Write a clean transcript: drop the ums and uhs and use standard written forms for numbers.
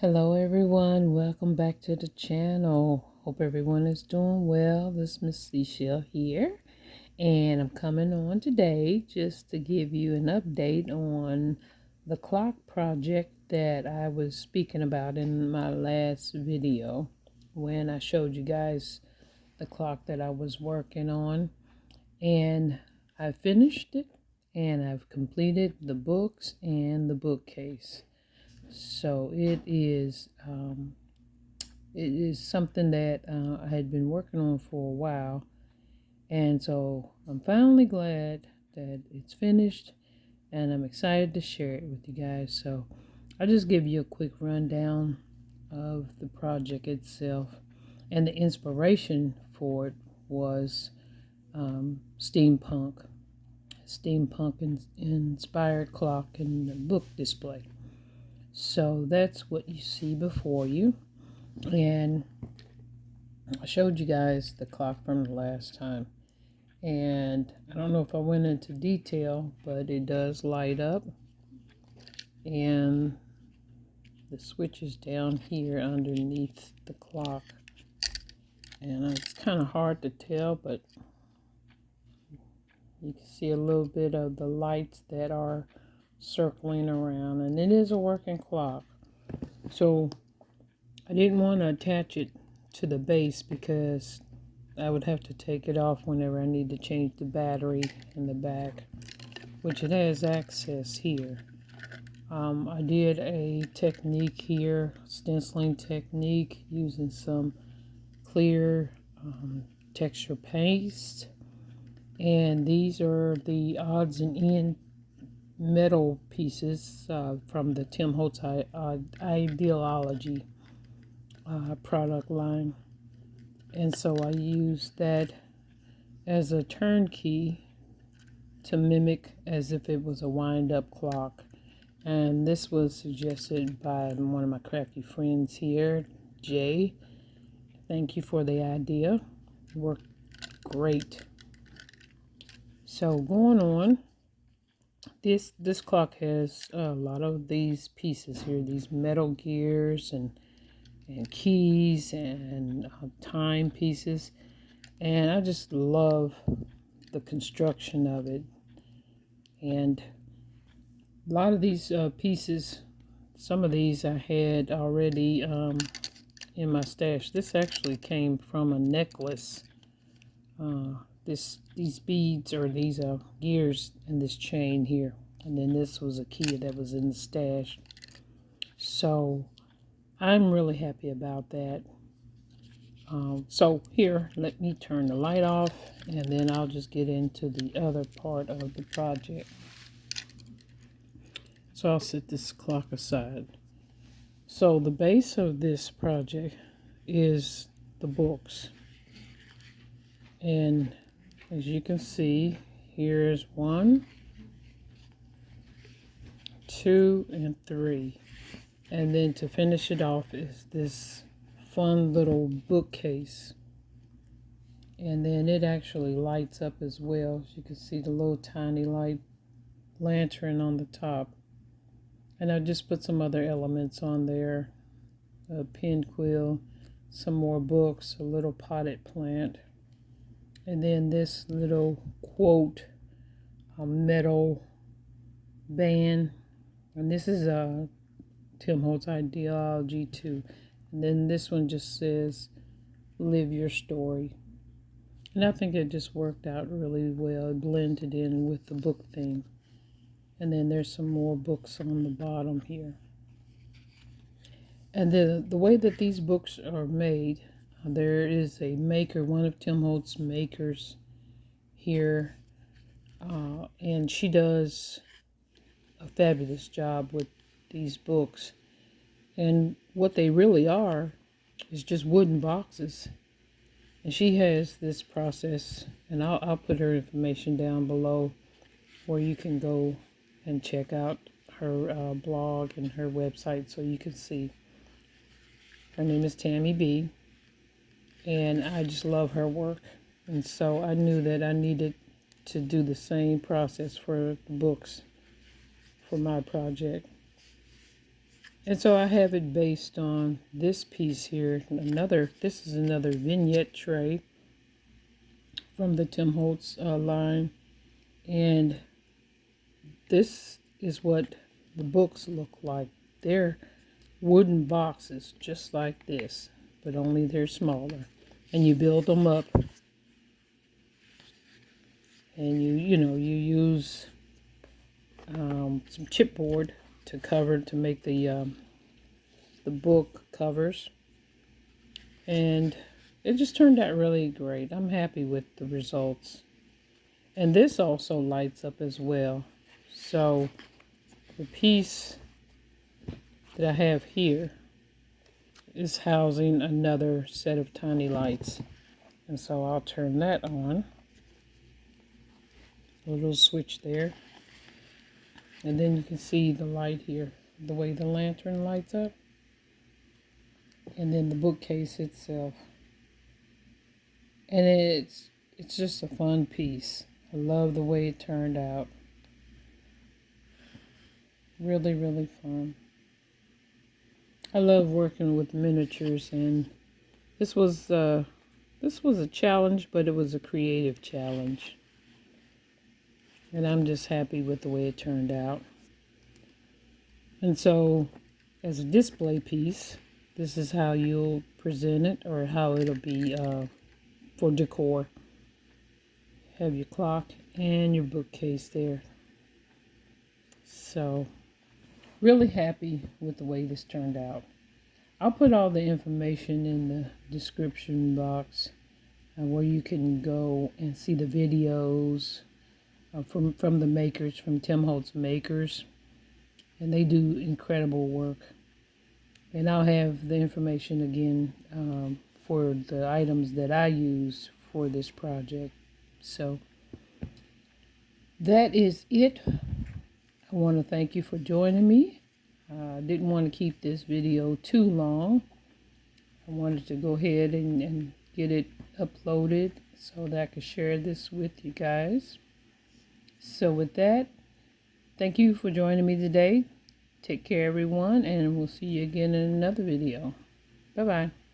Hello everyone, welcome back to the channel. Hope everyone is doing well. This is Miss Cecile here, and I'm coming on today just to give you an update on the clock project that I was speaking about in my last video when I showed you guys the clock that I was working on. And I finished it, and I've completed the books and the bookcase. So it is something that I had been working on for a while, and so I'm finally glad that it's finished, and I'm excited to share it with you guys. So I'll just give you a quick rundown of the project itself, and the inspiration for it was steampunk inspired clock and the book display. So that's what you see before you. And I showed you guys the clock from the last time, and I don't know if I went into detail, but it does light up, and the switch is down here underneath the clock, and it's kind of hard to tell, but you can see a little bit of the lights that are circling around, and it is a working clock. So I didn't want to attach it to the base because I would have to take it off whenever I need to change the battery in the back, which it has access here. I did a technique here, stenciling technique, using some clear texture paste, and these are the odds and end metal pieces from the Holtz Idea-ology product line. And so I used that as a turnkey to mimic as if it was a wind-up clock. And this was suggested by one of my crafty friends here, Jay. Thank you for the idea. It worked great. So going on, this clock has a lot of these pieces here, these metal gears and keys and time pieces, and I just love the construction of it. And a lot of these pieces, some of these I had already in my stash. This actually came from a necklace. These beads, or these gears in this chain here, and then this was a key that was in the stash. So I'm really happy about that. So here, let me turn the light off, and then I'll just get into the other part of the project. So I'll set this clock aside. So the base of this project is the books. And as you can see, here's 1, 2, and 3. And then to finish it off is this fun little bookcase. And then it actually lights up as well. As you can see, the little tiny light lantern on the top. And I just put some other elements on there. A pen quill, some more books, a little potted plant. And then this little quote, a metal band. And this is a Holtz Idea-ology too. And then this one just says, live your story. And I think it just worked out really well. It blended in with the book theme. And then there's some more books on the bottom here. And the way that these books are made, there is a maker, one of Tim Holtz's makers here. And she does a fabulous job with these books. And what they really are is just wooden boxes. And she has this process, and I'll put her information down below where you can go and check out her blog and her website so you can see. Her name is Tammy B, and I just love her work. And so I knew that I needed to do the same process for the books for my project. And so I have it based on this piece here. This is another vignette tray from the Tim Holtz line. And this is what the books look like. They're wooden boxes just like this, but only they're smaller. And you build them up. And you use some chipboard to make the book covers, and it just turned out really great. I'm happy with the results. And this also lights up as well. So the piece that I have here is housing another set of tiny lights, and so I'll turn that on. A little switch there, and then you can see the light here, the way the lantern lights up, and then the bookcase itself. And it's just a fun piece. I love the way it turned out. Really, really fun. I love working with miniatures, and this was a challenge, but it was a creative challenge. And I'm just happy with the way it turned out. And so, as a display piece, this is how you'll present it, or how it'll be for decor. Have your clock and your bookcase there. So, really happy with the way this turned out. I'll put all the information in the description box where you can go and see the videos from the makers, from Tim Holtz makers. And they do incredible work. And I'll have the information again for the items that I use for this project. So that is it. I want to thank you for joining me. I didn't want to keep this video too long. I wanted to go ahead and get it uploaded so that I could share this with you guys. So with that, thank you for joining me today. Take care, everyone, and we'll see you again in another video. Bye-bye.